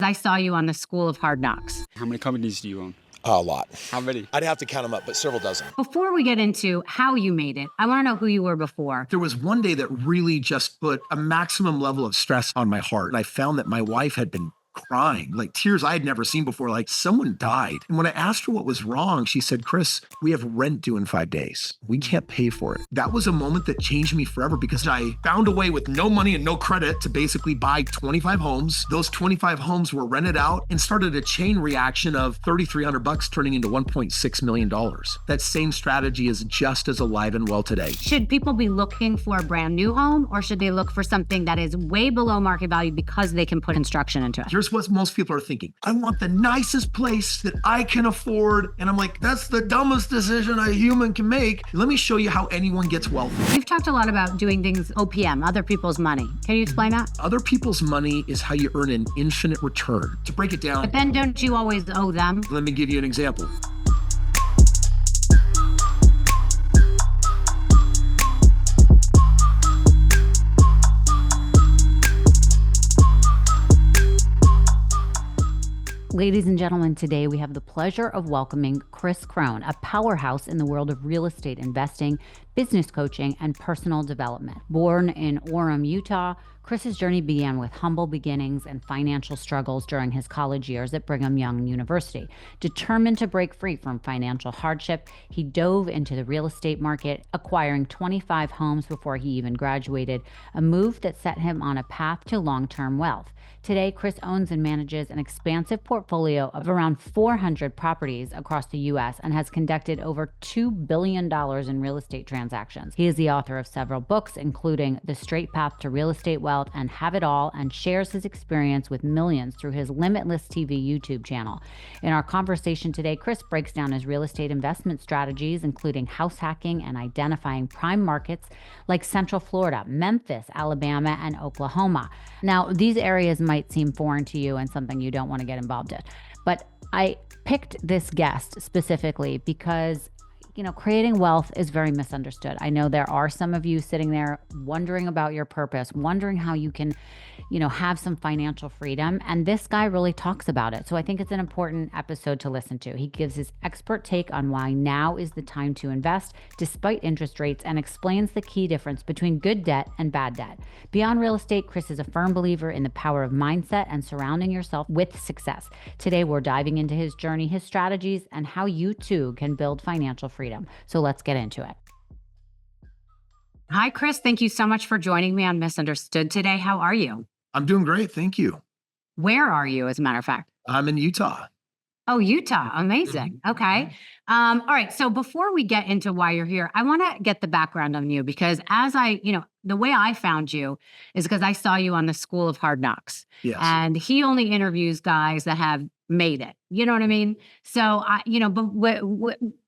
I saw you on the School of Hard Knocks. How many companies do you own? A lot. How many? I'd have to count them up, but several dozen. Before we get into how you made it, I want to know who you were before. There was one day that really just put a maximum level of stress on my heart. And I found that my wife had been crying, like tears I had never seen before, like someone died. And when I asked her what was wrong, she said, Kris, we have rent due in 5 days. We can't pay for it. That was a moment that changed me forever because I found a way with no money and no credit to basically buy 25 homes. Those 25 homes were rented out and started a chain reaction of $3,300 turning into $1.6 million. That same strategy is just as alive and well today. Should people be looking for a brand new home, or should they look for something that is way below market value because they can put construction into it? Here's what most people are thinking. I want the nicest place that I can afford. And I'm like, that's the dumbest decision a human can make. Let me show you how anyone gets wealthy. You've talked a lot about doing things OPM, other people's money. Can you explain that? Other people's money is how you earn an infinite return. To break it down, But then don't you always owe them? let me give you an example. Ladies and gentlemen, today we have the pleasure of welcoming Kris Krohn, a powerhouse in the world of real estate investing, business coaching, and personal development. Born in Orem, Utah, Kris's journey began with humble beginnings and financial struggles during his college years at Brigham Young University. Determined to break free from financial hardship, he dove into the real estate market, acquiring 25 homes before he even graduated, a move that set him on a path to long-term wealth. Today, Kris owns and manages an expansive portfolio of around 400 properties across the U.S. and has conducted over $2 billion in real estate transactions. He is the author of several books, including The Straight Path to Real Estate Wealth and Have It All, and shares his experience with millions through his Limitless TV YouTube channel. In our conversation today, Kris breaks down his real estate investment strategies, including house hacking and identifying prime markets like Central Florida, Memphis, Alabama, and Oklahoma. Now, these areas might seem foreign to you and something you don't want to get involved in. But I picked this guest specifically because, creating wealth is very misunderstood. I know there are some of you sitting there wondering about your purpose, wondering how you can, have some financial freedom. And this guy really talks about it. So I think it's an important episode to listen to. He gives his expert take on why now is the time to invest despite interest rates and explains the key difference between good debt and bad debt. Beyond real estate, Kris is a firm believer in the power of mindset and surrounding yourself with success. Today, we're diving into his journey, his strategies, and how you too can build financial freedom. So let's get into it. Hi, Kris. Thank you so much for joining me on Misunderstood today. How are you? I'm doing great. Thank you. Where are you, as a matter of fact? I'm in Utah. Oh, Utah. Amazing. Okay. All right. So before we get into why you're here, I want to get the background on you because the way I found you is because I saw you on the School of Hard Knocks. Yes. And he only interviews guys that have made it. You know what I mean? So,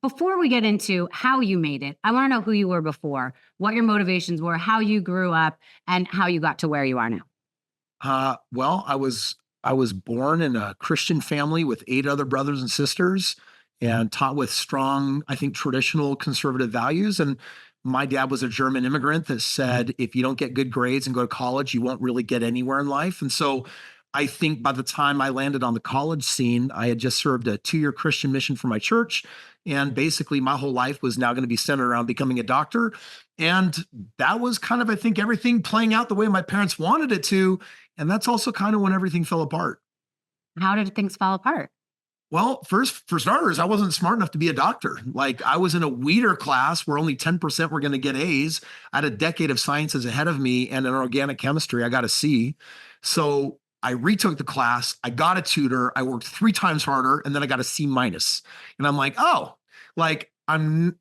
before we get into how you made it, I want to know who you were before, what your motivations were, how you grew up, and how you got to where you are now. Well, I was born in a Christian family with 8 other brothers and sisters and taught with strong, I think, traditional conservative values. And my dad was a German immigrant that said, if you don't get good grades and go to college, you won't really get anywhere in life. And so I think by the time I landed on the college scene, I had just served a 2-year Christian mission for my church. And basically my whole life was now going to be centered around becoming a doctor. And that was kind of, I think, everything playing out the way my parents wanted it to. And that's also kind of when everything fell apart. How did things fall apart? Well, first, for starters, I wasn't smart enough to be a doctor. Like, I was in a weeder class where only 10% were going to get A's. I had a decade of sciences ahead of me, and in organic chemistry, I got a C. So I retook the class. I got a tutor. I worked 3 times harder, and then I got a C minus. And I'm like, I'm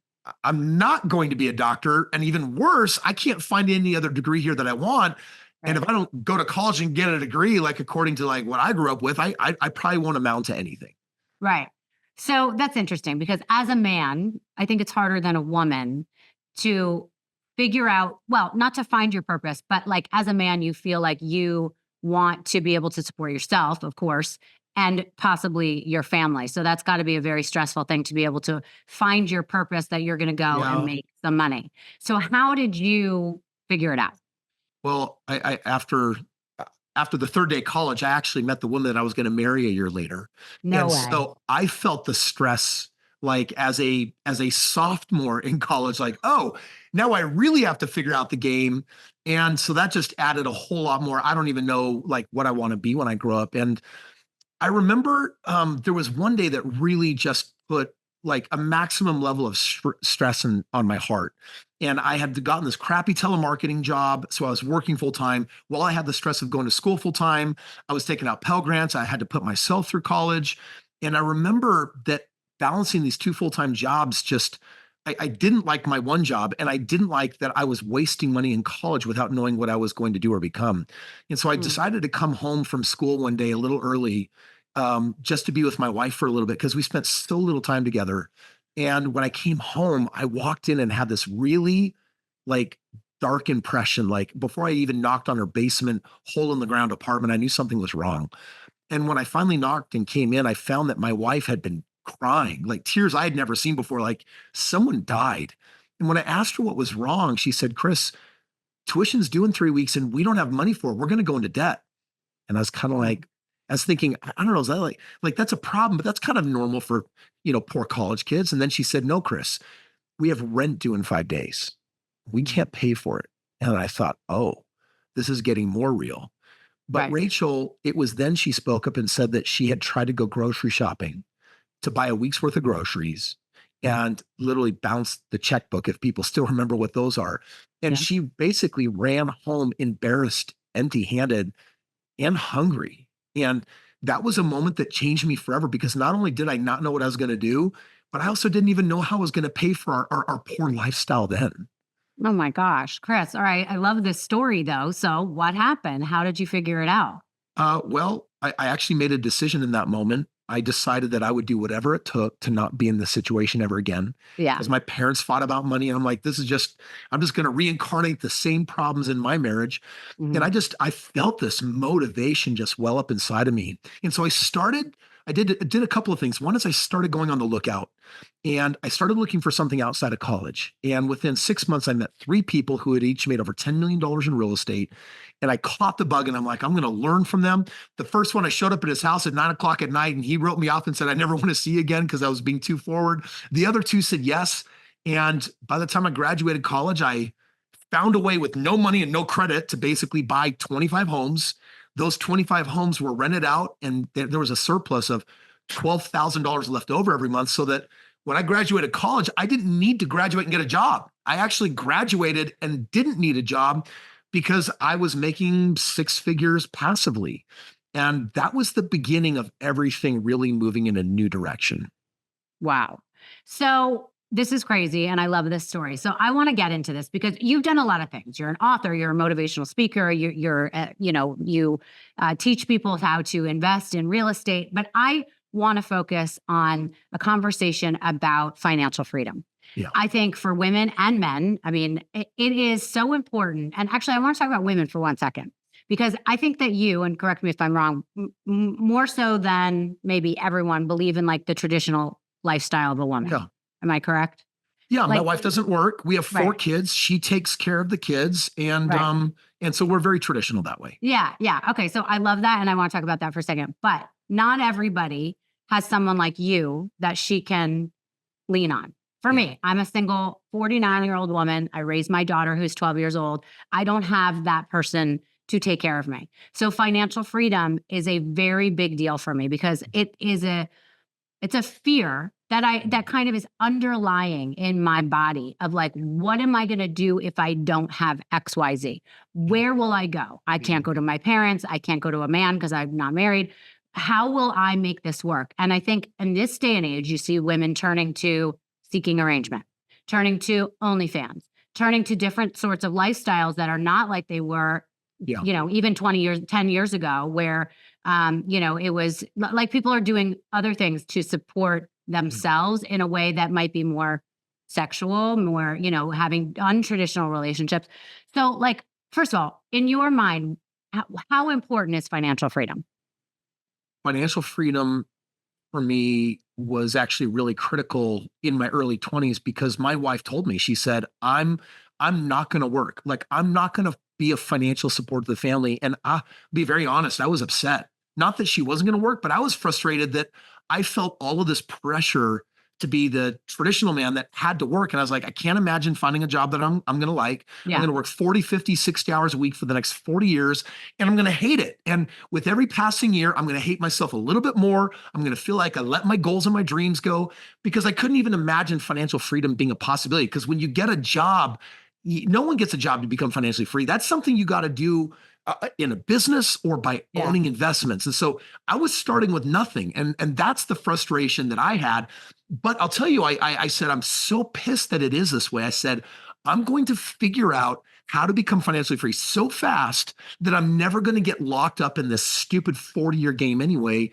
not going to be a doctor. And even worse, I can't find any other degree here that I want. And if I don't go to college and get a degree, like according to like what I grew up with, I probably won't amount to anything. Right. So that's interesting because as a man, I think it's harder than a woman to figure out, well, not to find your purpose, but like as a man, you feel like you want to be able to support yourself, of course, and possibly your family. So that's got to be a very stressful thing to be able to find your purpose that you're going to go and make some money. So how did you figure it out? Well, after after the third day of college, I actually met the woman that I was going to marry a year later. No And way. so I felt the stress like as a sophomore in college, like, oh, now I really have to figure out the game. And so that just added a whole lot more. I don't even know like what I want to be when I grow up. And I remember there was one day that really just put like a maximum level of stress on my heart. And I had gotten this crappy telemarketing job. So I was working full time while I had the stress of going to school full time. I was taking out Pell Grants. I had to put myself through college. And I remember that balancing these two full-time jobs, just I didn't like my one job, and I didn't like that I was wasting money in college without knowing what I was going to do or become. And so I decided to come home from school one day a little early, just to be with my wife for a little bit because we spent so little time together. And when I came home, I walked in and had this really like dark impression. Like before I even knocked on her basement, hole in the ground apartment, I knew something was wrong. And when I finally knocked and came in, I found that my wife had been crying, like tears I had never seen before, like someone died. And when I asked her what was wrong, she said, Kris, tuition's due in 3 weeks and we don't have money for it. We're going to go into debt. And I was kind of like, I was thinking, I don't know, is that like that's a problem, but that's kind of normal for, poor college kids. And then she said, no, Kris, we have rent due in 5 days. We can't pay for it. And I thought, oh, this is getting more real. But Right. Rachel, it was then she spoke up and said that she had tried to go grocery shopping to buy a week's worth of groceries and literally bounced the checkbook, if people still remember what those are. And Yeah. she basically ran home embarrassed, empty handed, and hungry. And that was a moment that changed me forever because not only did I not know what I was going to do, but I also didn't even know how I was going to pay for our poor lifestyle then. Oh my gosh, Kris. All right. I love this story though. So what happened? How did you figure it out? Well, I actually made a decision in that moment. I decided that I would do whatever it took to not be in this situation ever again. Yeah. Because my parents fought about money, and I'm like, I'm just going to reincarnate the same problems in my marriage. And Mhm. I felt this motivation just well up inside of me. And so I did a couple of things. One is I started going on the lookout and I started looking for something outside of college. And within 6 months, I met 3 people who had each made over $10 million in real estate. And I caught the bug and I'm like, I'm going to learn from them. The first one, I showed up at his house at 9 o'clock at night and he wrote me off and said, I never want to see you again because I was being too forward. The other 2 said yes. And by the time I graduated college, I found a way with no money and no credit to basically buy 25 homes. Those 25 homes were rented out and there was a surplus of $12,000 left over every month so that when I graduated college, I didn't need to graduate and get a job. I actually graduated and didn't need a job because I was making 6 figures passively. And that was the beginning of everything really moving in a new direction. Wow. So this is crazy. And I love this story. So I want to get into this because you've done a lot of things. You're an author, you're a motivational speaker, you teach people how to invest in real estate. But I want to focus on a conversation about financial freedom. Yeah. I think for women and men, I mean, it is so important. And actually, I want to talk about women for 1 second, because I think that you, and correct me if I'm wrong, more so than maybe everyone, believe in like the traditional lifestyle of a woman. Yeah. Am I correct? Yeah, my Like- wife doesn't work. We have 4 Right. kids. She takes care of the kids, and Right. and so we're very traditional that way. Yeah. Yeah. Okay. So I love that. And I want to talk about that for a second. But not everybody has someone like you that she can lean on. For me, I'm a single 49-year-old woman. I raised my daughter who's 12 years old. I don't have that person to take care of me. So financial freedom is a very big deal for me because it's a fear that kind of is underlying in my body of like, what am I going to do if I don't have XYZ? Where will I go? I can't go to my parents. I can't go to a man because I'm not married. How will I make this work? And I think in this day and age, you see women turning to seeking arrangement, turning to OnlyFans, turning to different sorts of lifestyles that are not like they were, Yeah. even 10 years ago, where, it was like people are doing other things to support themselves in a way that might be more sexual, more, having untraditional relationships. So like, first of all, in your mind, how important is financial freedom? Financial freedom for me was actually really critical in my early 20s because my wife told me, she said, I'm not going to work. Like, I'm not going to be a financial support to the family. And I'll be very honest, I was upset. Not that she wasn't going to work, but I was frustrated that I felt all of this pressure to be the traditional man that had to work. And I was like, I can't imagine finding a job that I'm going to like. I'm going to work 40, 50, 60 hours a week for the next 40 years, and I'm going to hate it. And with every passing year, I'm going to hate myself a little bit more. I'm going to feel like I let my goals and my dreams go, because I couldn't even imagine financial freedom being a possibility. Because when you get a job, no one gets a job to become financially free. That's something you got to do in a business or by owning investments. And so I was starting with nothing. And that's the frustration that I had. But I'll tell you, I said, I'm so pissed that it is this way. I said, I'm going to figure out how to become financially free so fast that I'm never going to get locked up in this stupid 40-year game anyway.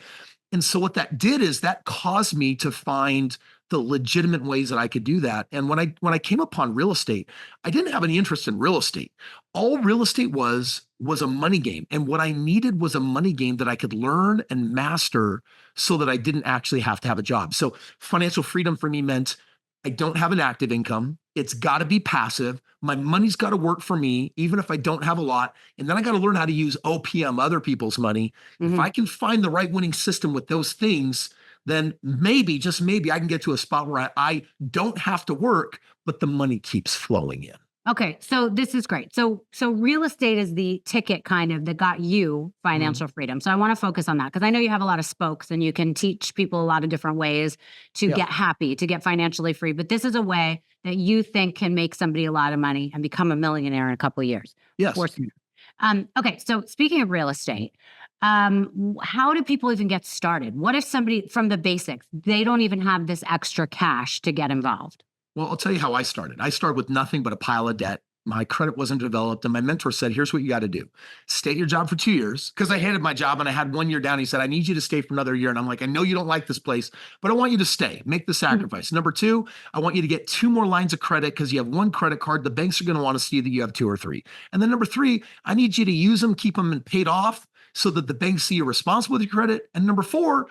And so what that did is that caused me to find the legitimate ways that I could do that. And when I came upon real estate, I didn't have any interest in real estate. All real estate was a money game. And what I needed was a money game that I could learn and master so that I didn't actually have to have a job. So financial freedom for me meant I don't have an active income. It's got to be passive. My money's got to work for me, even if I don't have a lot. And then I got to learn how to use OPM, other people's money. If I can find the right winning system with those things, then maybe, just maybe, I can get to a spot where I don't have to work, but the money keeps flowing in. Okay, so this is great. So real estate is the ticket kind of that got you financial freedom. So I want to focus on that, because I know you have a lot of spokes and you can teach people a lot of different ways to get happy, to get financially free. But this is a way that you think can make somebody a lot of money and become a millionaire in a couple of years. Yes. Okay, so speaking of real estate, how do people even get started? What if somebody, from the basics, they don't even have this extra cash to get involved? Well, I'll tell you how I started. I started with nothing but a pile of debt. My credit wasn't developed. And my mentor said, here's what you got to do. Stay at your job for 2 years. Because I hated my job and I had 1 year down. He said, I need you to stay for another year. And I'm like, I know you don't like this place, but I want you to stay. Make the sacrifice. Number 2, I want you to get 2 more lines of credit, because you have 1 credit card. The banks are going to want to see that you have 2 or 3. And then number 3, I need you to use them, keep them paid off, so that the banks see you're responsible with your credit. And number 4,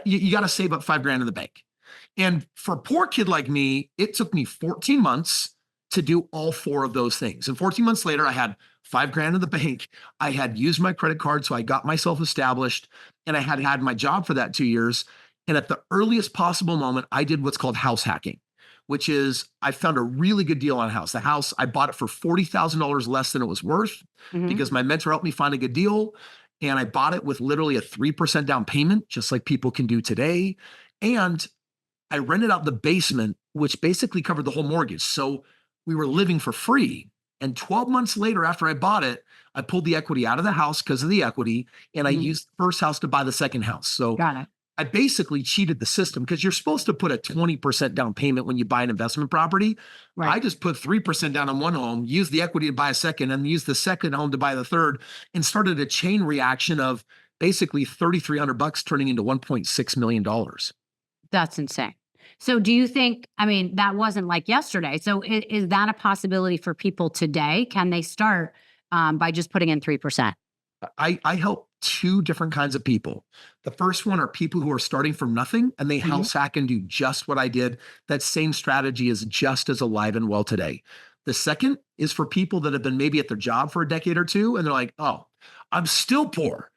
you got to save up $5,000 in the bank. And for a poor kid like me, it took me 14 months to do all 4 of those things. And 14 months later, I had $5,000 in the bank. I had used my credit card, so I got myself established, and I had my job for that 2 years. And at the earliest possible moment, I did what's called house hacking, which is I found a really good deal on a house. The house, I bought it for $40,000 less than it was worth, because my mentor helped me find a good deal. And I bought it with literally a 3% down payment, just like people can do today. And I rented out the basement, which basically covered the whole mortgage. So we were living for free. And 12 months later, after I bought it, I pulled the equity out of the house because of the equity, and I used the first house to buy the second house. So I basically cheated the system, because you're supposed to put a 20% down payment when you buy an investment property. I just put 3% down on one home, used the equity to buy a second, and used the second home to buy the third, and started a chain reaction of basically $3,300 turning into $1.6 million. That's insane. So do you think, I mean, that wasn't like yesterday. So is that a possibility for people today? Can they start by just putting in 3%? I help 2 different kinds of people. The first one are people who are starting from nothing, and they house hack and do just what I did. That same strategy is just as alive and well today. The second is for people that have been maybe at their job for a decade or 2, and they're like, oh, I'm still poor,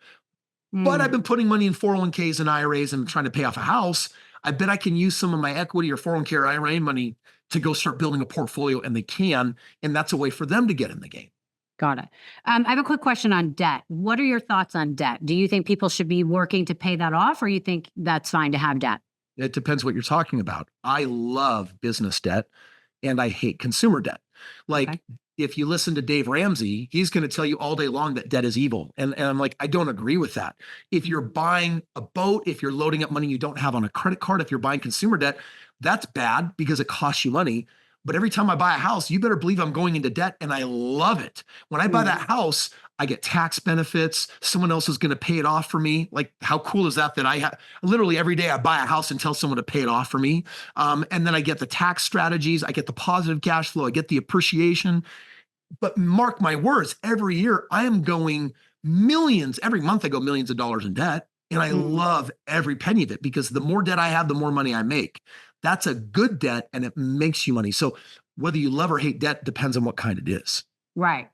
but I've been putting money in 401ks and IRAs and trying to pay off a house. I bet I can use some of my equity or 401k or IRA money to go start building a portfolio, and they can. And that's a way for them to get in the game. Got it. I have a quick question on debt. What are your thoughts on debt? Do you think people should be working to pay that off, or you think that's fine to have debt? It depends what you're talking about. I love business debt, and I hate consumer debt. Like, if you listen to Dave Ramsey, he's going to tell you all day long that debt is evil. And I'm like, I don't agree with that. If you're buying a boat, if you're loading up money you don't have on a credit card, if you're buying consumer debt, that's bad because it costs you money. But every time I buy a house, you better believe I'm going into debt, and I love it. When I buy that house, I get tax benefits. Someone else is going to pay it off for me. Like, how cool is that? That I have literally every day I buy a house and tell someone to pay it off for me. And then I get the tax strategies. I get the positive cash flow. I get the appreciation. But mark my words, every year I am going millions. Every month I go millions of dollars in debt. And I love every penny of it, because the more debt I have, the more money I make. That's a good debt, and it makes you money. So whether you love or hate debt depends on what kind it is. Right.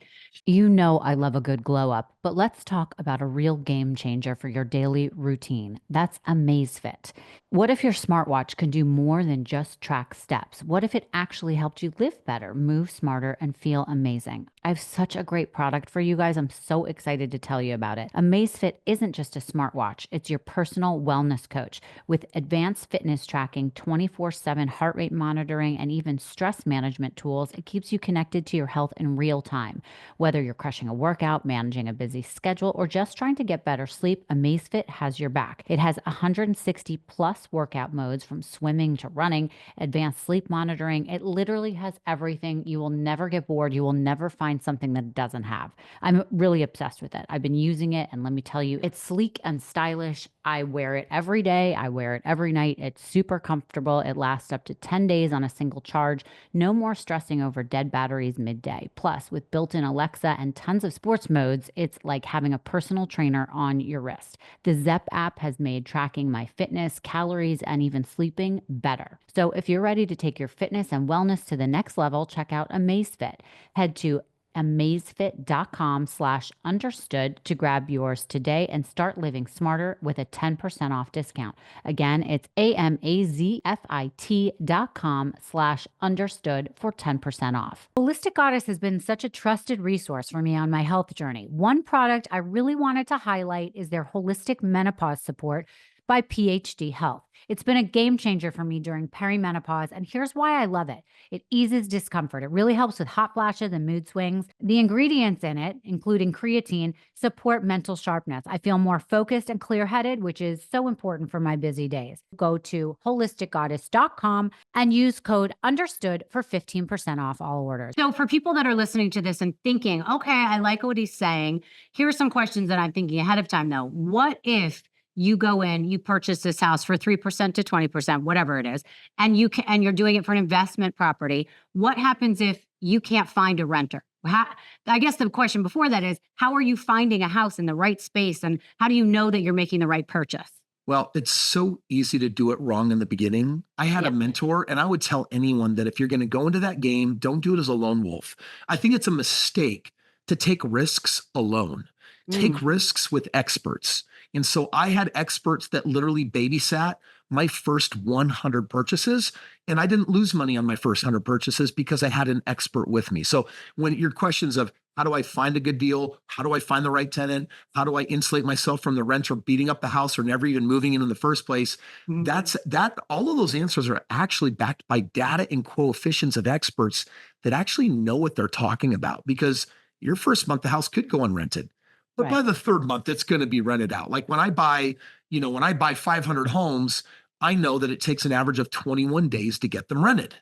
You know I love a good glow up, but let's talk about a real game changer for your daily routine. That's AMAZFIT. What if your smartwatch can do more than just track steps? What if it actually helped you live better, move smarter, and feel amazing? I have such a great product for you guys. I'm so excited to tell you about it. AMAZFIT isn't just a smartwatch, it's your personal wellness coach with advanced fitness tracking, 24/7 heart rate monitoring, and even stress management tools. It keeps you connected to your health in real time. Whether you're crushing a workout, managing a busy schedule, or just trying to get better sleep, AMAZFIT has your back. It has 160 plus workout modes from swimming to running, advanced sleep monitoring. It literally has everything. You will never get bored. You will never find something that it doesn't have. I'm really obsessed with it. I've been using it, and let me tell you, it's sleek and stylish. I wear it every day. I wear it every night. It's super comfortable. It lasts up to 10 days on a single charge. No more stressing over dead batteries midday. Plus, with built-in Alexa and tons of sports modes, it's like having a personal trainer on your wrist. The Zep app has made tracking my fitness, calories, and even sleeping better. So if you're ready to take your fitness and wellness to the next level, check out AMAZFIT. Head to amazfit.com/understood to grab yours today and start living smarter with a 10% off discount. Again, it's amazfit.com/understood for 10% off. Holistic Goddess has been such a trusted resource for me on my health journey. One product I really wanted to highlight is their holistic menopause support by PhD Health. It's been a game changer for me during perimenopause, and here's why I love it. It eases discomfort. It really helps with hot flashes and mood swings. The ingredients in it, including creatine, support mental sharpness. I feel more focused and clear-headed, which is so important for my busy days. Go to holisticgoddess.com and use code UNDERSTOOD for 15% off all orders. So for people that are listening to this and thinking, okay, I like what he's saying, here are some questions that I'm thinking ahead of time though. What if you go in, you purchase this house for 3% to 20%, whatever it is, and you're doing it for an investment property? What happens if you can't find a renter? I guess the question before that is, how are you finding a house in the right space, and how do you know that you're making the right purchase? Well, it's so easy to do it wrong in the beginning. I had a mentor, and I would tell anyone that if you're going to go into that game, don't do it as a lone wolf. I think it's a mistake to take risks alone. Take risks with experts. And so I had experts that literally babysat my first 100 purchases, and I didn't lose money on my first 100 purchases because I had an expert with me. So when your questions of how do I find a good deal? How do I find the right tenant? How do I insulate myself from the renter beating up the house or never even moving in the first place? All of those answers are actually backed by data and coefficients of experts that actually know what they're talking about, because your first month, the house could go unrented. But by the third month, it's going to be rented out. Like when I buy 500 homes, I know that it takes an average of 21 days to get them rented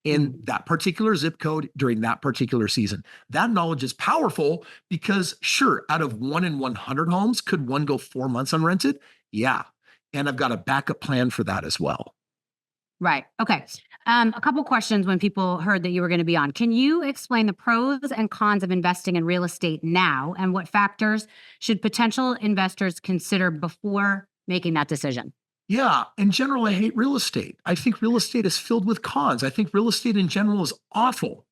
in that particular zip code during that particular season. That knowledge is powerful because sure, out of 1 in 100 homes, could one go 4 months unrented? Yeah. And I've got a backup plan for that as well. Right. Okay. A couple questions when people heard that you were going to be on. Can you explain the pros and cons of investing in real estate now, and what factors should potential investors consider before making that decision? Yeah. In general, I hate real estate. I think real estate is filled with cons. I think real estate in general is awful.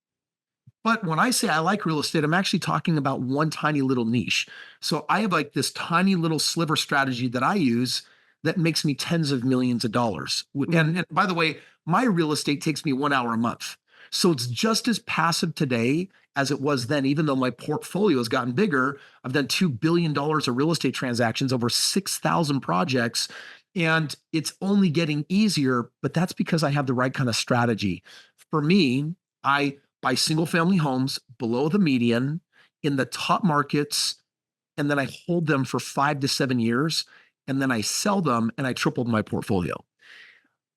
But when I say I like real estate, I'm actually talking about one tiny little niche. So I have like this tiny little sliver strategy that I use that makes me tens of millions of dollars. And by the way, my real estate takes me 1 hour a month. So it's just as passive today as it was then, even though my portfolio has gotten bigger. I've done $2 billion of real estate transactions, over 6,000 projects, and it's only getting easier, but that's because I have the right kind of strategy. For me, I buy single family homes below the median in the top markets, and then I hold them for 5 to 7 years, and then I sell them, and I tripled my portfolio.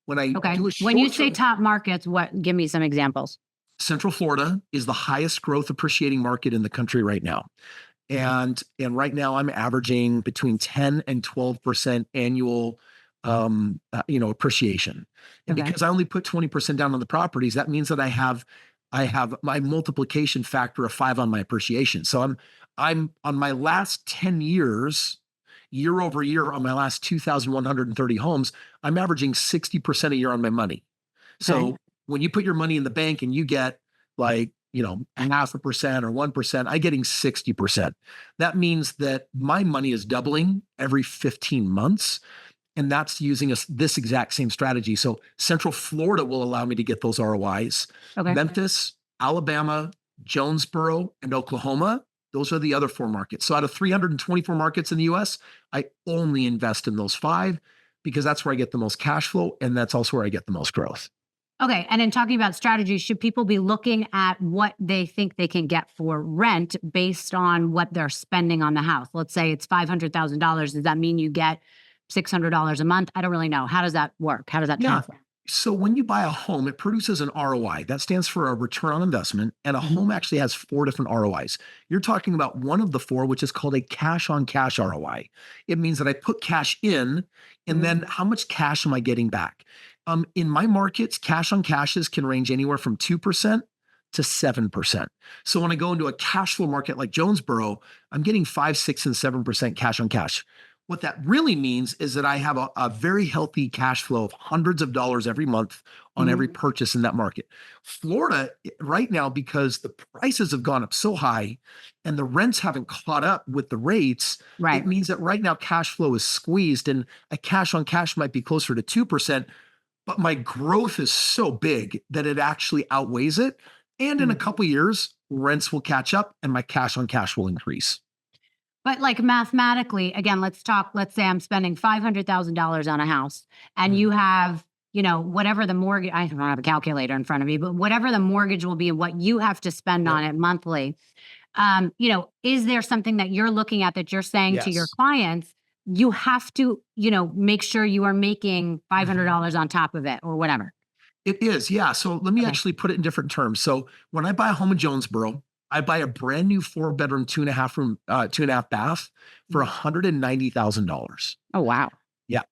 When I do a when you say top markets, give me some examples. Central Florida is the highest growth appreciating market in the country right now. And right now I'm averaging between 10 and 12% annual appreciation. And because I only put 20% down on the properties, that means that I have my multiplication factor of 5 on my appreciation. So I'm on my last 10 years, year over year, on my last 2,130 homes, I'm averaging 60% a year on my money. So when you put your money in the bank and you get like half a percent or 1%, I'm getting 60%. That means that my money is doubling every 15 months. And that's using this exact same strategy. So Central Florida will allow me to get those ROIs. Okay. Memphis, Alabama, Jonesboro, and Oklahoma, those are the other 4 markets. So out of 324 markets in the US, I only invest in those 5 because that's where I get the most cash flow. And that's also where I get the most growth. Okay. And in talking about strategies, should people be looking at what they think they can get for rent based on what they're spending on the house? Let's say it's $500,000. Does that mean you get $600 a month? I don't really know. How does that work? How does that transfer? So when you buy a home, it produces an ROI. That stands for a return on investment. And a home actually has 4 different ROIs. You're talking about one of the 4, which is called a cash on cash ROI. It means that I put cash in, and then how much cash am I getting back? In my markets, cash on cashes can range anywhere from 2% to 7%. So when I go into a cash flow market like Jonesboro, I'm getting 5, 6, and 7% cash on cash. What that really means is that I have a very healthy cash flow of hundreds of dollars every month on every purchase in that market. Florida right now, because the prices have gone up so high and the rents haven't caught up with the rates, Right. it means that right now cash flow is squeezed and a cash on cash might be closer to 2%, but my growth is so big that it actually outweighs it. And in a couple of years, rents will catch up and my cash on cash will increase. But like mathematically, again, let's say I'm spending $500,000 on a house and you have, whatever the mortgage, I don't have a calculator in front of me, but whatever the mortgage will be and what you have to spend on it monthly, is there something that you're looking at that you're saying to your Yes. clients, you have to, make sure you are making $500 on top of it or whatever? It is, yeah. So let me Okay. actually put it in different terms. So when I buy a home in Jonesboro, I buy a brand new 4-bedroom, 2.5 room, 2.5 bath for $190,000. Oh, wow. Yeah.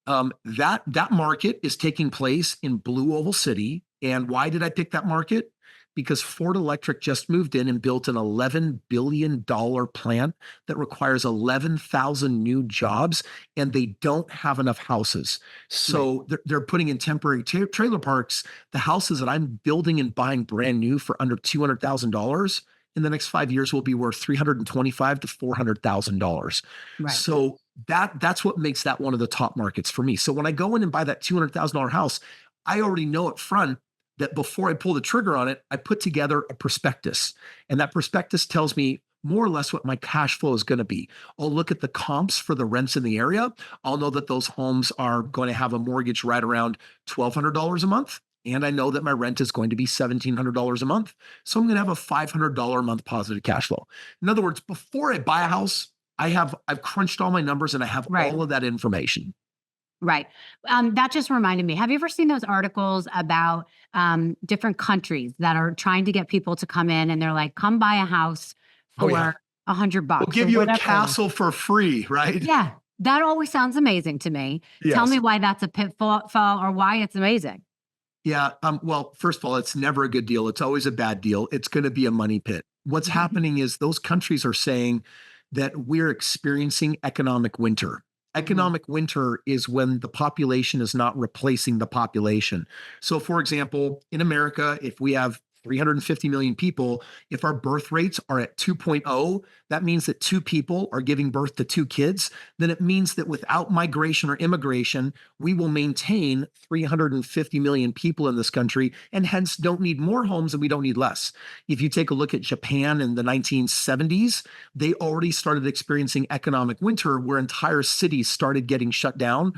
That market is taking place in Blue Oval City. And why did I pick that market? Because Ford Electric just moved in and built an $11 billion plant that requires 11,000 new jobs, and they don't have enough houses. So they're putting in temporary trailer parks. The houses that I'm building and buying brand new for under $200,000 in the next 5 years will be worth $325,000 to $400,000. Right. So that's what makes that one of the top markets for me. So when I go in and buy that $200,000 house, I already know up front that before I pull the trigger on it, I put together a prospectus. And that prospectus tells me more or less what my cash flow is going to be. I'll look at the comps for the rents in the area. I'll know that those homes are going to have a mortgage right around $1,200 a month. And I know that my rent is going to be $1,700 a month. So I'm going to have a $500 a month positive cash flow. In other words, before I buy a house, I've crunched all my numbers and I have all of that information. Right. That just reminded me. Have you ever seen those articles about different countries that are trying to get people to come in and they're like, come buy a house for $100 bucks. We'll give you a castle for free, right? Yeah. That always sounds amazing to me. Yes. Tell me why that's a pitfall or why it's amazing. Yeah. Well, first of all, it's never a good deal. It's always a bad deal. It's going to be a money pit. What's happening is those countries are saying that we're experiencing economic winter. Economic winter is when the population is not replacing the population. So, for example, in America, if we have 350 million people, if our birth rates are at 2.0, that means that 2 people are giving birth to 2 kids. Then it means that without migration or immigration, we will maintain 350 million people in this country and hence don't need more homes and we don't need less. If you take a look at Japan in the 1970s, they already started experiencing economic winter where entire cities started getting shut down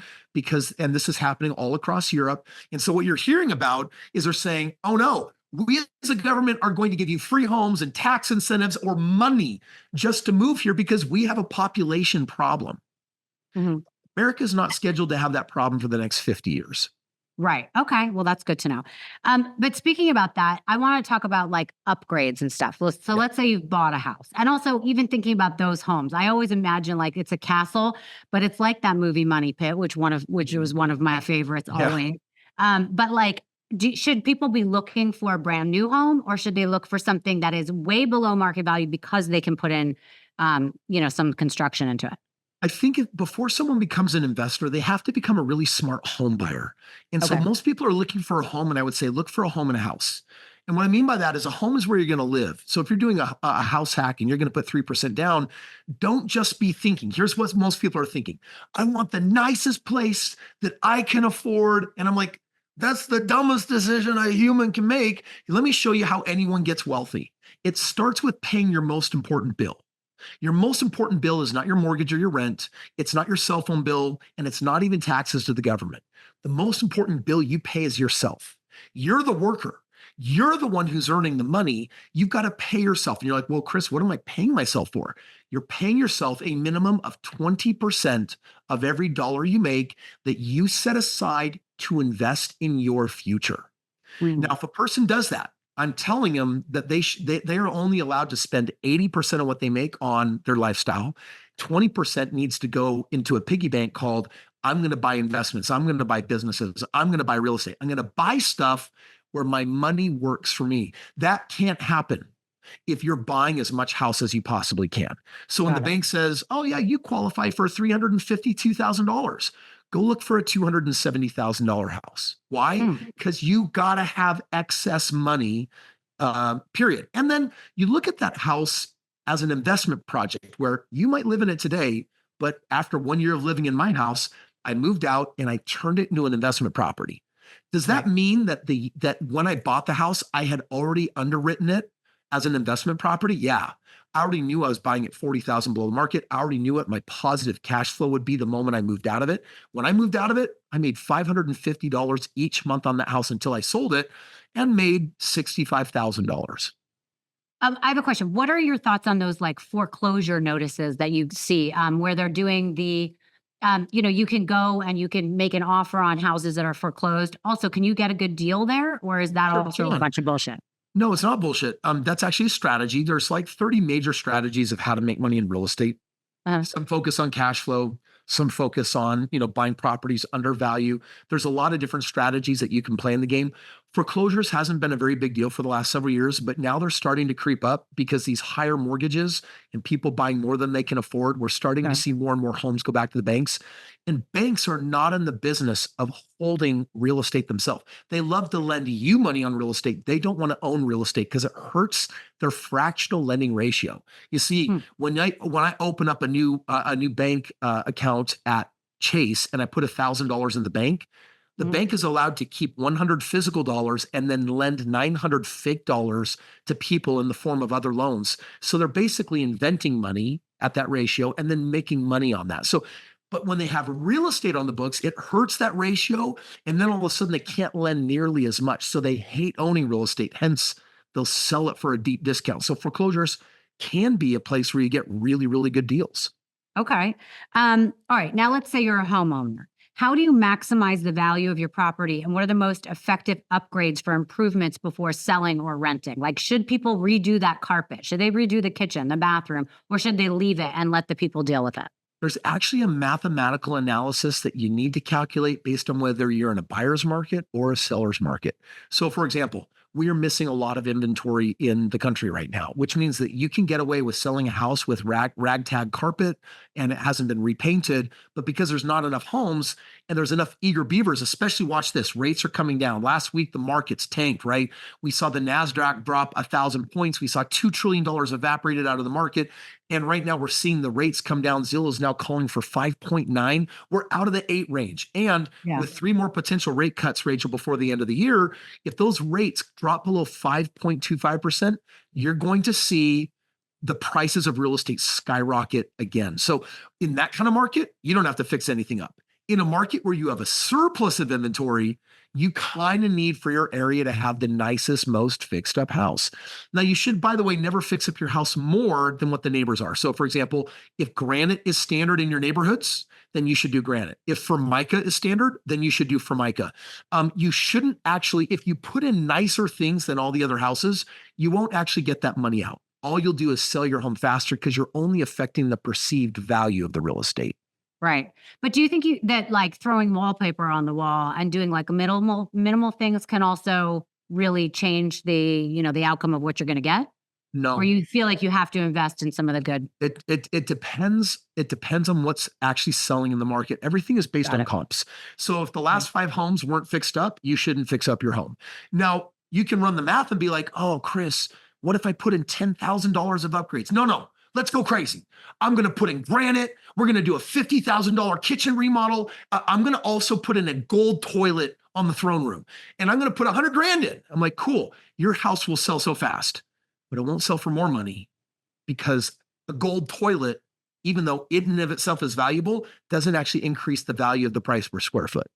and this is happening all across Europe. And so what you're hearing about is they're saying, oh no, we as a government are going to give you free homes and tax incentives or money just to move here because we have a population problem. America is not scheduled to have that problem for the next 50 years. Right. Okay. Well, that's good to know. But speaking about that, I want to talk about like upgrades and stuff. So let's say you've bought a house and also even thinking about those homes, I always imagine like it's a castle, but it's like that movie Money Pit, which was one of my favorites always. But like, should people be looking for a brand new home or should they look for something that is way below market value because they can put in, some construction into it? I think before someone becomes an investor, they have to become a really smart home buyer. And so most people are looking for a home, and I would say look for a home and a house. And what I mean by that is a home is where you're going to live. So if you're doing a house hack and you're going to put 3% down, don't just be thinking, here's what most people are thinking. I want the nicest place that I can afford. And I'm like, that's the dumbest decision a human can make. Let me show you how anyone gets wealthy. It starts with paying your most important bill. Your most important bill is not your mortgage or your rent. It's not your cell phone bill, and it's not even taxes to the government. The most important bill you pay is yourself. You're the worker. You're the one who's earning the money. You've got to pay yourself. And you're like, well, Kris, what am I paying myself for? You're paying yourself a minimum of 20% of every dollar you make that you set aside to invest in your future. Now, if a person does that, I'm telling them that they are only allowed to spend 80% of what they make on their lifestyle. 20% needs to go into a piggy bank called, I'm going to buy investments. I'm going to buy businesses. I'm going to buy real estate. I'm going to buy stuff where my money works for me. That can't happen if you're buying as much house as you possibly can. So when the bank says, oh yeah, you qualify for $352,000, go look for a $270,000 house. Why? Because you got to have excess money, period. And then you look at that house as an investment project where you might live in it today, but after 1 year of living in my house, I moved out and I turned it into an investment property. Does that mean that that when I bought the house, I had already underwritten it as an investment property? Yeah. I already knew I was buying it 40,000 below the market. I already knew what my positive cash flow would be the moment I moved out of it. When I moved out of it, I made $550 each month on that house until I sold it and made $65,000. I have a question. What are your thoughts on those like foreclosure notices that you see where they're doing the, you can go and you can make an offer on houses that are foreclosed. Also, can you get a good deal there, or is that also a bunch of bullshit? No, it's not bullshit. That's actually a strategy. There's like 30 major strategies of how to make money in real estate. Some focus on cash flow, some focus on, buying properties under value. There's a lot of different strategies that you can play in the game. Foreclosures hasn't been a very big deal for the last several years, but now they're starting to creep up because these higher mortgages and people buying more than they can afford. We're starting to see more and more homes go back to the banks. And banks are not in the business of holding real estate themselves. They love to lend you money on real estate. They don't want to own real estate because it hurts their fractional lending ratio. You see, when I open up a new bank account at Chase and I put $1,000 in the bank bank is allowed to keep 100 physical dollars and then lend 900 fake dollars to people in the form of other loans. So they're basically inventing money at that ratio and then making money on that. But when they have real estate on the books, it hurts that ratio. And then all of a sudden they can't lend nearly as much. So they hate owning real estate. Hence, they'll sell it for a deep discount. So foreclosures can be a place where you get really, really good deals. Okay. All right. Now let's say you're a homeowner. How do you maximize the value of your property, and what are the most effective upgrades for improvements before selling or renting? Like, should people redo that carpet? Should they redo the kitchen, the bathroom, or should they leave it and let the people deal with it? There's actually a mathematical analysis that you need to calculate based on whether you're in a buyer's market or a seller's market. So for example, we are missing a lot of inventory in the country right now, which means that you can get away with selling a house with ragtag carpet and it hasn't been repainted. But because there's not enough homes and there's enough eager beavers, especially watch this, rates are coming down. Last week, the markets tanked, right? We saw the NASDAQ drop 1,000 points. We saw $2 trillion evaporated out of the market. And right now we're seeing the rates come down. Zillow is now calling for 5.9. We're out of the 8 range. And with 3 more potential rate cuts, Rachel, before the end of the year, if those rates drop below 5.25%, you're going to see the prices of real estate skyrocket again. So in that kind of market, you don't have to fix anything up. In a market where you have a surplus of inventory, you kind of need for your area to have the nicest, most fixed up house. Now, you should, by the way, never fix up your house more than what the neighbors are. So for example, if granite is standard in your neighborhoods, then you should do granite. If Formica is standard, then you should do Formica. You shouldn't actually, if you put in nicer things than all the other houses, you won't actually get that money out. All you'll do is sell your home faster because you're only affecting the perceived value of the real estate. Right. But do you think that like throwing wallpaper on the wall and doing like minimal things can also really change the, the outcome of what you're going to get? No. Or you feel like you have to invest in some of the good? It depends. It depends on what's actually selling in the market. Everything is based on comps. So if the last 5 homes weren't fixed up, you shouldn't fix up your home. Now, You can run the math and be like, oh, Kris, what if I put in $10,000 of upgrades? No, let's go crazy. I'm going to put in granite. We're going to do a $50,000 kitchen remodel. I'm going to also put in a gold toilet on the throne room. And I'm going to put 100 grand in. I'm like, cool. Your house will sell so fast, but it won't sell for more money because a gold toilet, even though it in and of itself is valuable, doesn't actually increase the value of the price per square foot.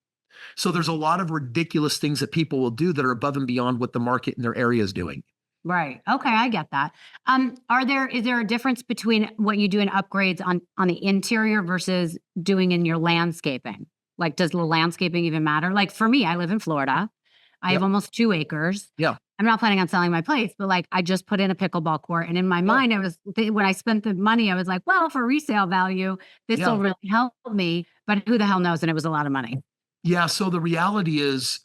So there's a lot of ridiculous things that people will do that are above and beyond what the market in their area is doing. Right. Okay, I get that. Is there a difference between what you do in upgrades on the interior versus doing in your landscaping? Like, does the landscaping even matter? Like for me, I live in Florida. I have almost 2 acres. Yeah. I'm not planning on selling my place, but like I just put in a pickleball court, and in my mind, when I spent the money, I was like, well, for resale value, this will really help me. But who the hell knows? And it was a lot of money. Yeah. So the reality is,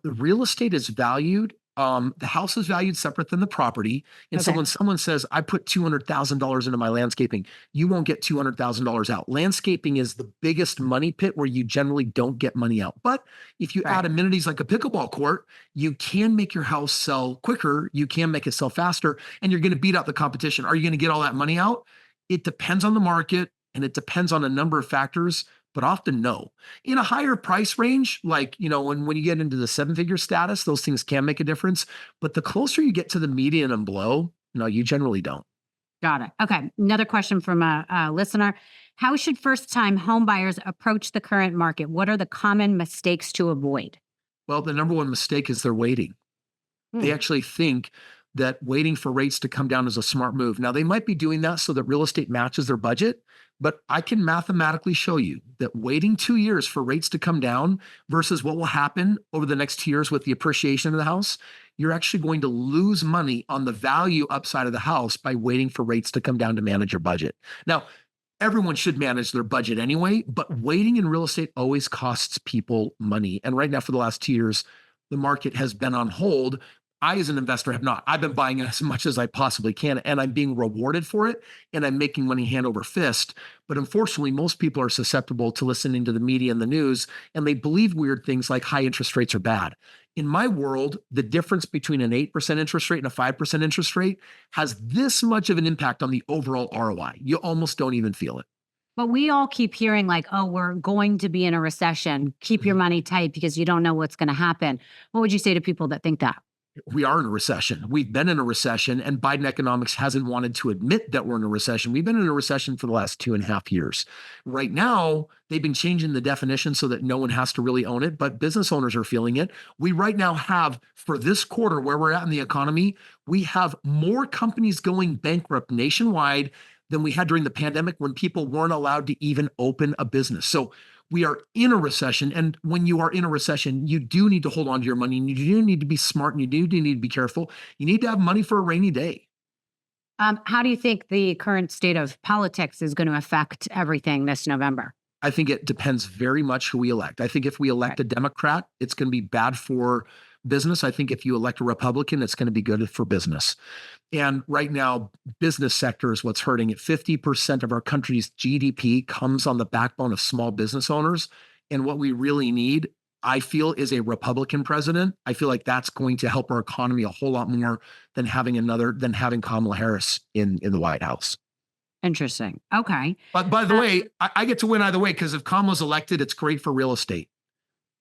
real estate is valued. The house is valued separate than the property. And so when someone says, I put $200,000 into my landscaping, you won't get $200,000 out. Landscaping is the biggest money pit where you generally don't get money out. But if you add amenities like a pickleball court, you can make your house sell quicker. You can make it sell faster, and you're going to beat out the competition. Are you going to get all that money out? It depends on the market, and it depends on a number of factors, but often no. In a higher price range, like, when you get into the 7-figure status, those things can make a difference. But the closer you get to the median and below, no, you generally don't. Got it. Okay. Another question from a listener. How should first-time home buyers approach the current market? What are the common mistakes to avoid? Well, the number one mistake is they're waiting. They actually think that waiting for rates to come down is a smart move. Now, they might be doing that so that real estate matches their budget, but I can mathematically show you that waiting 2 years for rates to come down versus what will happen over the next 2 years with the appreciation of the house, you're actually going to lose money on the value upside of the house by waiting for rates to come down to manage your budget. Now, everyone should manage their budget anyway, but waiting in real estate always costs people money. And right now, for the last 2 years, the market has been on hold. I, as an investor, have not. I've been buying as much as I possibly can, and I'm being rewarded for it, and I'm making money hand over fist. But unfortunately, most people are susceptible to listening to the media and the news, and they believe weird things like high interest rates are bad. In my world, the difference between an 8% interest rate and a 5% interest rate has this much of an impact on the overall ROI. You almost don't even feel it. But we all keep hearing like, oh, we're going to be in a recession. Keep your money tight because you don't know what's going to happen. What would you say to people that think that? We are in a recession. We've been in a recession, and Biden economics hasn't wanted to admit that we're in a recession. We've been in a recession for the last 2.5 years. Right now, they've been changing the definition so that no one has to really own it, but business owners are feeling it. We right now have, for this quarter where we're at in the economy, we have more companies going bankrupt nationwide than we had during the pandemic when people weren't allowed to even open a business. So we are in a recession. And when you are in a recession, you do need to hold on to your money, and you do need to be smart, and you do need to be careful. You need to have money for a rainy day. How do you think the current state of politics is going to affect everything this November? I think it depends very much who we elect. I think if we elect a Democrat, it's going to be bad for business. I think if you elect a Republican, it's going to be good for business. And right now, business sector is what's hurting it. 50% of our country's GDP comes on the backbone of small business owners. And what we really need, I feel, is a Republican president. I feel like that's going to help our economy a whole lot more than having Kamala Harris in the White House. Interesting. Okay. But by the way, I get to win either way, because if Kamala's elected, it's great for real estate.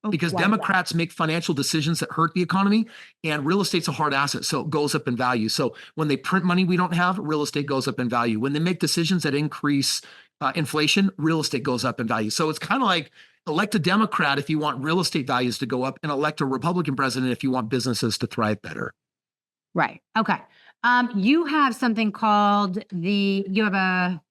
Because Democrats make financial decisions that hurt the economy, and real estate's a hard asset, so it goes up in value. So when they print money we don't have, real estate goes up in value. When they make decisions that increase inflation, real estate goes up in value. So it's kind of like elect a Democrat if you want real estate values to go up, and elect a Republican president if you want businesses to thrive better. Right. Okay. You have something called you have a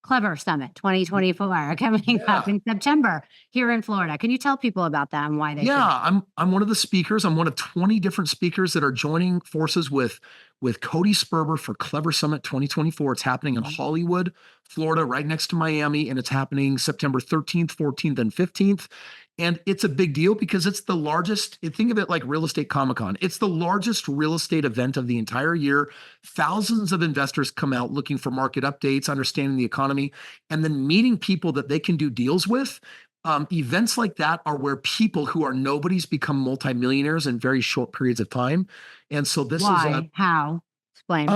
Clever Summit 2024 coming up in September here in Florida. Can you tell people about that and why they should? I'm one of the speakers. I'm one of 20 different speakers that are joining forces with Cody Sperber for Clever Summit 2024. It's happening in Hollywood, Florida, right next to Miami, and it's happening September 13th, 14th, and 15th. And it's a big deal because it's the largest, think of it like Real Estate Comic-Con. It's the largest real estate event of the entire year. Thousands of investors come out looking for market updates, understanding the economy, and then meeting people that they can do deals with. Events like that are where people who are nobodies become multimillionaires in very short periods of time. And so this is Why? How? Explain.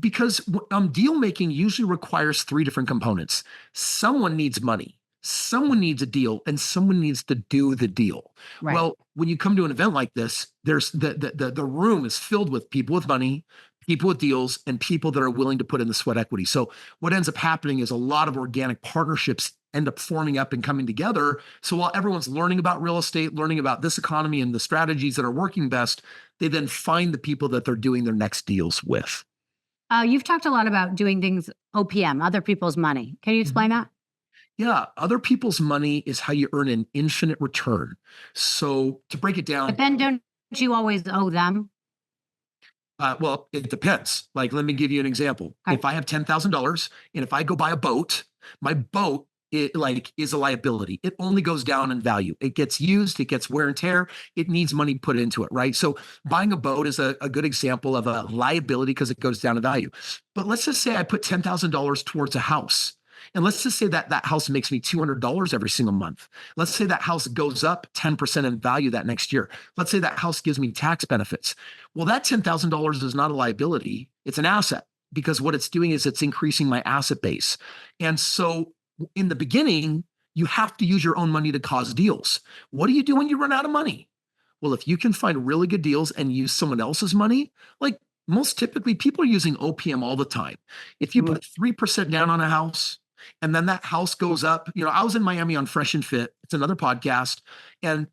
because deal making usually requires three different components. Someone needs money, someone needs a deal, and someone needs to do the deal. Right. Well, when you come to an event like this, there's the room is filled with people with money, people with deals, and people that are willing to put in the sweat equity. So what ends up happening is a lot of organic partnerships end up forming up and coming together. So while everyone's learning about real estate, learning about this economy and the strategies that are working best, they then find the people that they're doing their next deals with. You've talked a lot about doing things OPM, other people's money. Can you explain that? Yeah, other people's money is how you earn an infinite return. So to break it down, But then don't you always owe them? well, it depends. Like, let me give you an example. Okay. If I have $10,000 and if I go buy a boat, my boat is a liability. It only goes down in value. It gets used, it gets wear and tear. It needs money put into it, right? So buying a boat is a good example of a liability because it goes down in value. But let's just say I put $10,000 towards a house. And let's just say that that house makes me $200 every single month. Let's say that house goes up 10% in value that next year. Let's say that house gives me tax benefits. Well, that $10,000 is not a liability. It's an asset because what it's doing is it's increasing my asset base. And so in the beginning, you have to use your own money to cause deals. What do you do when you run out of money? Well, if you can find really good deals and use someone else's money, like most typically people are using OPM all the time. If you put 3% down on a house, and then that house goes up. I was in Miami on Fresh and Fit. It's another podcast. And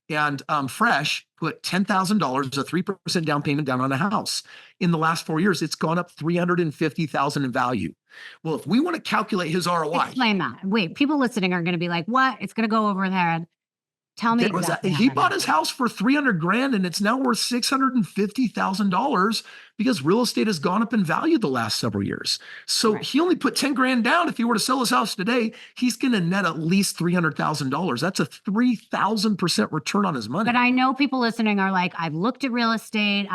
Fresh put $10,000, a 3% down payment down on a house. In the last 4 years, it's gone up $350,000 in value. Well, if we want to calculate his ROI. Explain that. Wait, people listening are going to be like, what? It's going to go over their head. Tell me exactly. He bought his house for $300,000 and it's now worth $650,000 because real estate has gone up in value the last several years. So he only put $10,000 down. If he were to sell his house today, he's going to net at least $300,000. That's a 3,000% return on his money. But I know people listening are like, I've looked at real estate.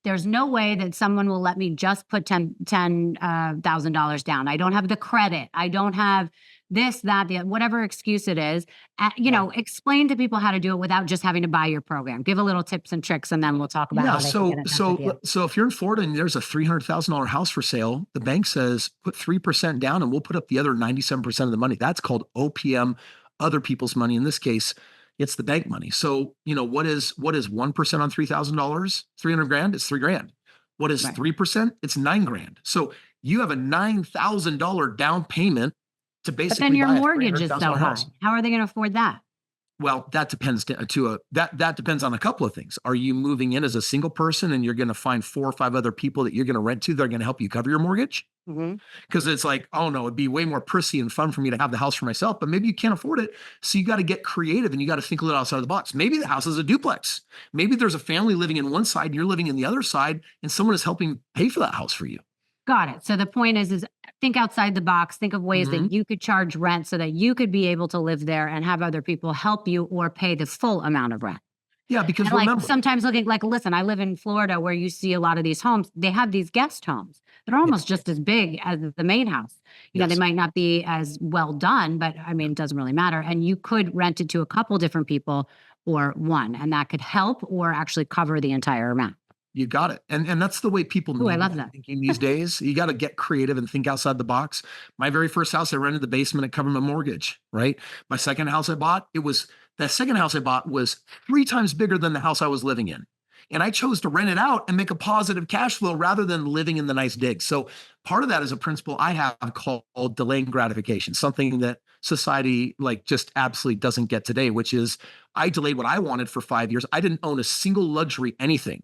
There's no way that someone will let me just put $10,000 down. I don't have the credit. I don't have this, that, whatever excuse it is. Explain to people how to do it without just having to buy your program. Give a little tips and tricks, and then we'll talk about how they can get in touch with you. So if you're in Florida and there's a $300,000 house for sale, the bank says put 3% down and we'll put up the other 97% of the money. That's called OPM, other people's money. In this case, it's the bank money. So, what is 1% on $3,000? $300,000? It's $3,000. What is 3%? It's $9,000. So you have a $9,000 down payment to basically. But then your buy a mortgage is so high. house. How are they going to afford that? Well, that depends that depends on a couple of things. Are you moving in as a single person and you're going to find 4 or 5 other people that you're going to rent to that are going to help you cover your mortgage? Because it's like, oh no, it'd be way more prissy and fun for me to have the house for myself, but maybe you can't afford it. So you got to get creative and you got to think a little outside of the box. Maybe the house is a duplex. Maybe there's a family living in one side and you're living in the other side and someone is helping pay for that house for you. Got it. So the point is think outside the box, think of ways that you could charge rent so that you could be able to live there and have other people help you or pay the full amount of rent. Yeah, because and remember, sometimes listen, I live in Florida where you see a lot of these homes. They have these guest homes that are almost just as big as the main house. They might not be as well done, but it doesn't really matter. And you could rent it to a couple different people or one, and that could help or actually cover the entire amount. You got it. And that's the way people I love that. thinking these days. You got to get creative and think outside the box. My very first house, I rented the basement. It covered my mortgage, right? My second house I bought, was 3 times bigger than the house I was living in. And I chose to rent it out and make a positive cash flow rather than living in the nice digs. So part of that is a principle I have called delaying gratification, something that society just absolutely doesn't get today, which is I delayed what I wanted for 5 years. I didn't own a single luxury anything.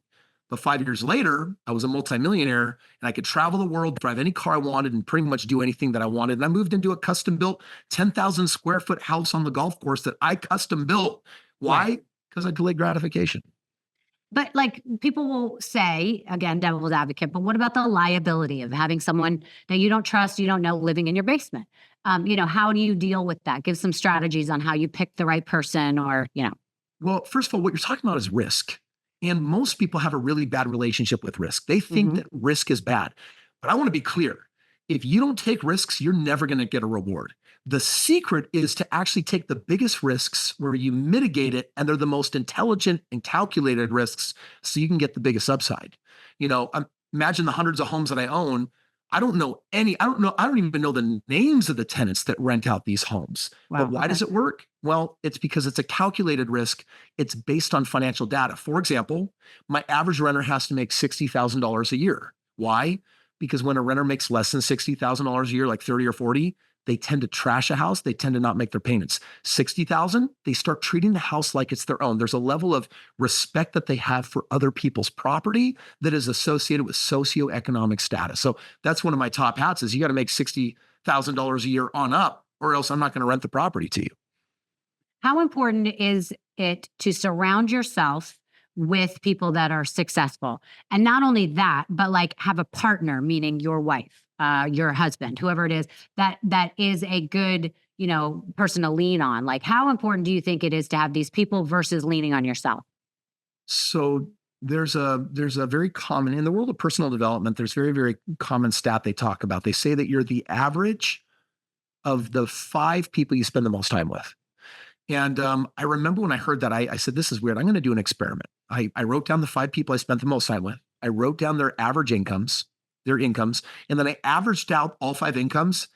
But 5 years later, I was a multimillionaire and I could travel the world, drive any car I wanted and pretty much do anything that I wanted. And I moved into a custom built 10,000 square foot house on the golf course that I custom built. Why? Because I delayed gratification. But people will say, again, devil's advocate, but what about the liability of having someone that you don't trust, you don't know, living in your basement? How do you deal with that? Give some strategies on how you pick the right person Well, first of all, what you're talking about is risk. And most people have a really bad relationship with risk. They think that risk is bad. But I want to be clear. If you don't take risks, you're never going to get a reward. The secret is to actually take the biggest risks where you mitigate it, and they're the most intelligent and calculated risks, so you can get the biggest upside. Imagine the hundreds of homes that I own. I don't even know the names of the tenants that rent out these homes. Wow. But why does it work? Well, it's because it's a calculated risk. It's based on financial data. For example, my average renter has to make $60,000 a year. Why? Because when a renter makes less than $60,000 a year, like 30 or 40, they tend to trash a house. They tend to not make their payments. 60,000, they start treating the house like it's their own. There's a level of respect that they have for other people's property that is associated with socioeconomic status. So that's one of my top hats is you got to make $60,000 a year on up, or else I'm not going to rent the property to you. How important is it to surround yourself with people that are successful? And not only that, but like have a partner, meaning your wife, your husband, whoever it is, that is a good, person to lean on. Like, how important do you think it is to have these people versus leaning on yourself? So there's a very common, in the world of personal development, there's very, very common stat they talk about. They say that you're the average of the 5 people you spend the most time with. And I remember when I heard that, I said, this is weird. I'm going to do an experiment. I wrote down the 5 people I spent the most time with. I wrote down their average incomes, and then I averaged out all 5 incomes.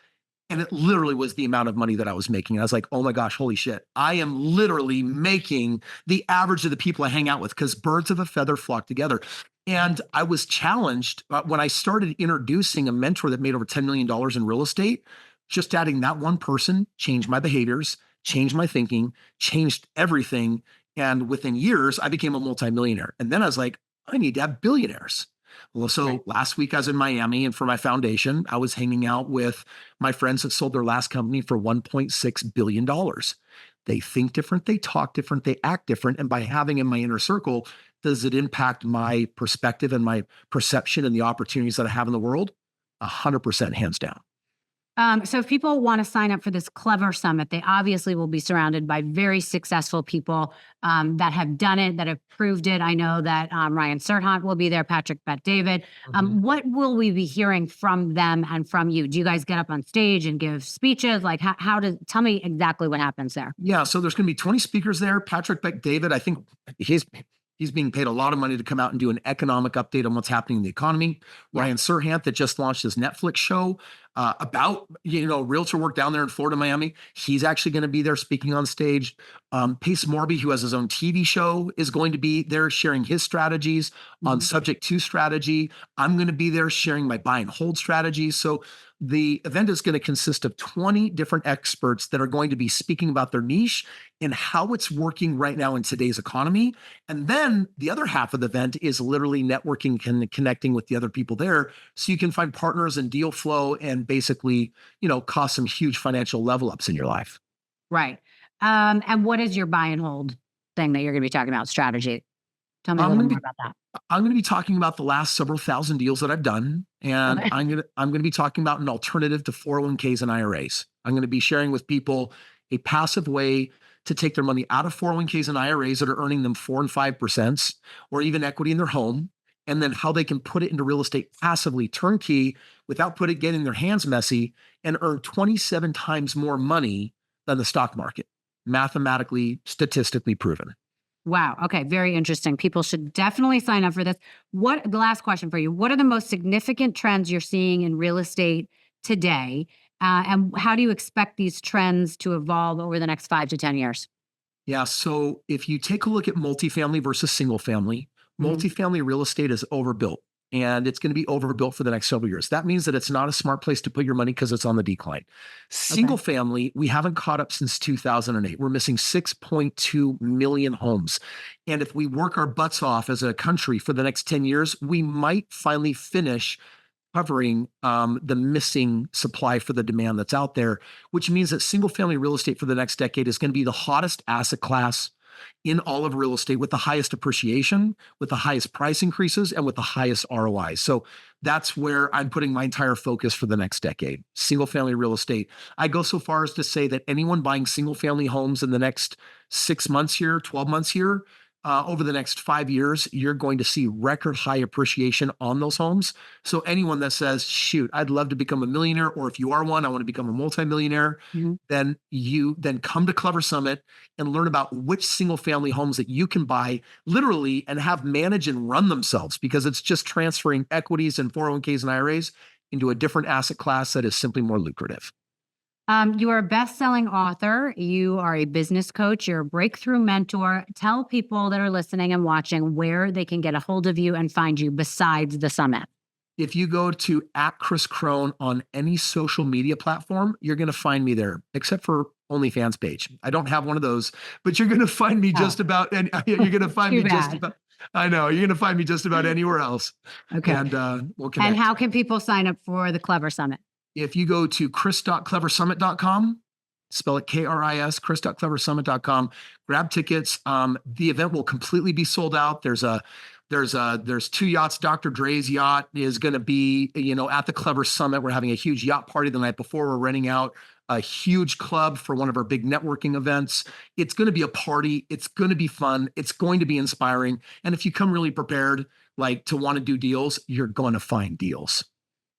And it literally was the amount of money that I was making. I was like, oh my gosh, holy shit. I am literally making the average of the people I hang out with, because birds of a feather flock together. And I was challenged when I started introducing a mentor that made over $10 million in real estate. Just adding that one person changed my behaviors, changed my thinking, changed everything. And within years, I became a multimillionaire. And then I was like, I need to have billionaires. Well, so last week I was in Miami, and for my foundation, I was hanging out with my friends that sold their last company for $1.6 billion. They think different, they talk different, they act different. And by having in my inner circle, does it impact my perspective and my perception and the opportunities that I have in the world? 100%, hands down. So if people want to sign up for this Clever Summit, they obviously will be surrounded by very successful people that have done it, that have proved it. I know that Ryan Serhant will be there, Patrick Bet-David. What will we be hearing from them and from you? Do you guys get up on stage and give speeches? Like, tell me exactly what happens there. Yeah, so there's going to be 20 speakers there. Patrick Bet-David, I think he's being paid a lot of money to come out and do an economic update on what's happening in the economy. Yeah. Ryan Serhant, that just launched his Netflix show about, realtor work down there in Florida, Miami. He's actually going to be there speaking on stage. Pace Morby, who has his own TV show, is going to be there sharing his strategies on subject to strategy. I'm going to be there sharing my buy and hold strategies. So the event is going to consist of 20 different experts that are going to be speaking about their niche and how it's working right now in today's economy. And then the other half of the event is literally networking and connecting with the other people there, so you can find partners and deal flow and basically, cause some huge financial level ups in your life. Right. And what is your buy and hold thing that you're going to be talking about, strategy? Tell me a little more about that. I'm going to be talking about the last several thousand deals that I've done, and okay. I'm going to be talking about an alternative to 401ks and IRAs. I'm going to be sharing with people a passive way to take their money out of 401ks and IRAs that are earning them 4 and 5%, or even equity in their home, and then how they can put it into real estate passively, turnkey, without getting their hands messy, and earn 27 times more money than the stock market. Mathematically, statistically proven. Wow. Okay. Very interesting. People should definitely sign up for this. The last question for you, what are the most significant trends you're seeing in real estate today? And how do you expect these trends to evolve over the next 5 to 10 years? Yeah. So if you take a look at multifamily versus single family, multifamily real estate is overbuilt, and it's going to be overbuilt for the next several years. That means that it's not a smart place to put your money because it's on the decline. Single family, we haven't caught up since 2008. We're missing 6.2 million homes. And if we work our butts off as a country for the next 10 years, we might finally finish covering the missing supply for the demand that's out there, which means that single family real estate for the next decade is going to be the hottest asset class in all of real estate, with the highest appreciation, with the highest price increases, and with the highest ROI. So that's where I'm putting my entire focus for the next decade. Single family real estate. I go so far as to say that anyone buying single family homes in the next 6 months here, 12 months here, over the next 5 years, you're going to see record high appreciation on those homes. So anyone that says, shoot, I'd love to become a millionaire, or if you are one, I want to become a multimillionaire, then come to Clever Summit and learn about which single family homes that you can buy literally and have manage and run themselves, because it's just transferring equities and 401ks and IRAs into a different asset class that is simply more lucrative. You are a best-selling author. You are a business coach. You're a breakthrough mentor. Tell people that are listening and watching where they can get a hold of you and find you besides the summit. If you go to @Kris Krohn on any social media platform, you're going to find me there, except for OnlyFans page. I don't have one of those, but you're going to find me just about, and you're going to find me just about, I know, you're going to find me just about anywhere else. Okay. And we'll connect. And how can people sign up for the Clever Summit? If you go to kris.cleversummit.com, spell it KRIS, kris.cleversummit.com, grab tickets. The event will completely be sold out. There's 2 yachts. Dr. Dre's yacht is going to be, at the Clever Summit. We're having a huge yacht party the night before. We're renting out a huge club for one of our big networking events. It's going to be a party. It's going to be fun. It's going to be inspiring. And if you come really prepared, like to want to do deals, you're going to find deals.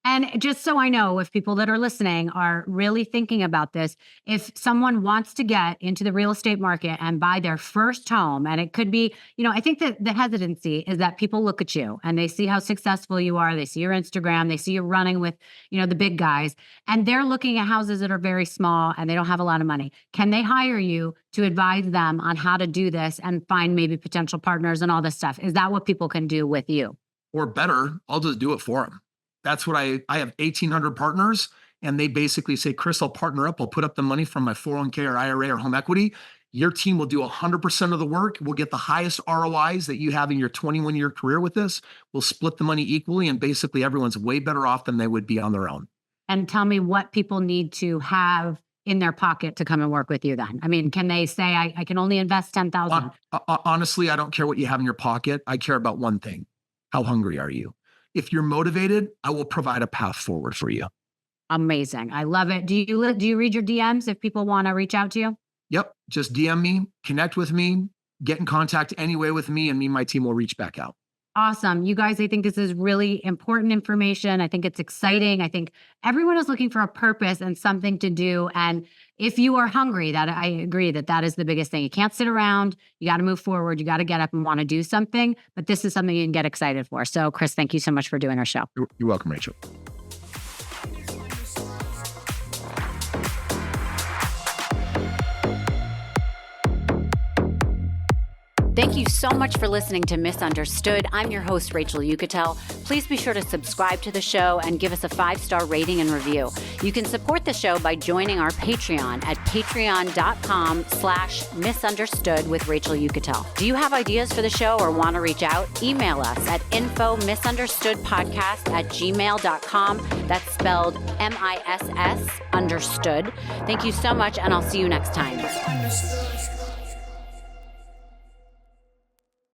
And just so I know, if people that are listening are really thinking about this, if someone wants to get into the real estate market and buy their first home, and it could be, I think that the hesitancy is that people look at you and they see how successful you are. They see your Instagram, they see you running with, the big guys, and they're looking at houses that are very small and they don't have a lot of money. Can they hire you to advise them on how to do this and find maybe potential partners and all this stuff? Is that what people can do with you? Or better, I'll just do it for them. That's what I have 1,800 partners, and they basically say, Kris, I'll partner up. I'll put up the money from my 401k or IRA or home equity. Your team will do 100% of the work. We'll get the highest ROIs that you have in your 21-year career with this. We'll split the money equally, and basically everyone's way better off than they would be on their own. And tell me what people need to have in their pocket to come and work with you then. I mean, can they say, I can only invest $10,000? Honestly, I don't care what you have in your pocket. I care about one thing. How hungry are you? If you're motivated, I will provide a path forward for you. Amazing. I love it. Do you read your DMs if people want to reach out to you? Yep. Just DM me, connect with me, get in contact anyway with me, and me and my team will reach back out. Awesome. You guys, I think this is really important information. I think it's exciting. I think everyone is looking for a purpose and something to do. And if you are hungry, that I agree that is the biggest thing. You can't sit around. You got to move forward. You got to get up and want to do something. But this is something you can get excited for. So, Kris, thank you so much for doing our show. You're welcome, Rachel. Thank you so much for listening to Misunderstood. I'm your host, Rachel Yucatel. Please be sure to subscribe to the show and give us a 5-star rating and review. You can support the show by joining our Patreon at patreon.com/misunderstood with Rachel Yucatel. Do you have ideas for the show or want to reach out? Email us at info@misunderstoodpodcast@gmail.com. That's spelled MISS understood. Thank you so much, and I'll see you next time.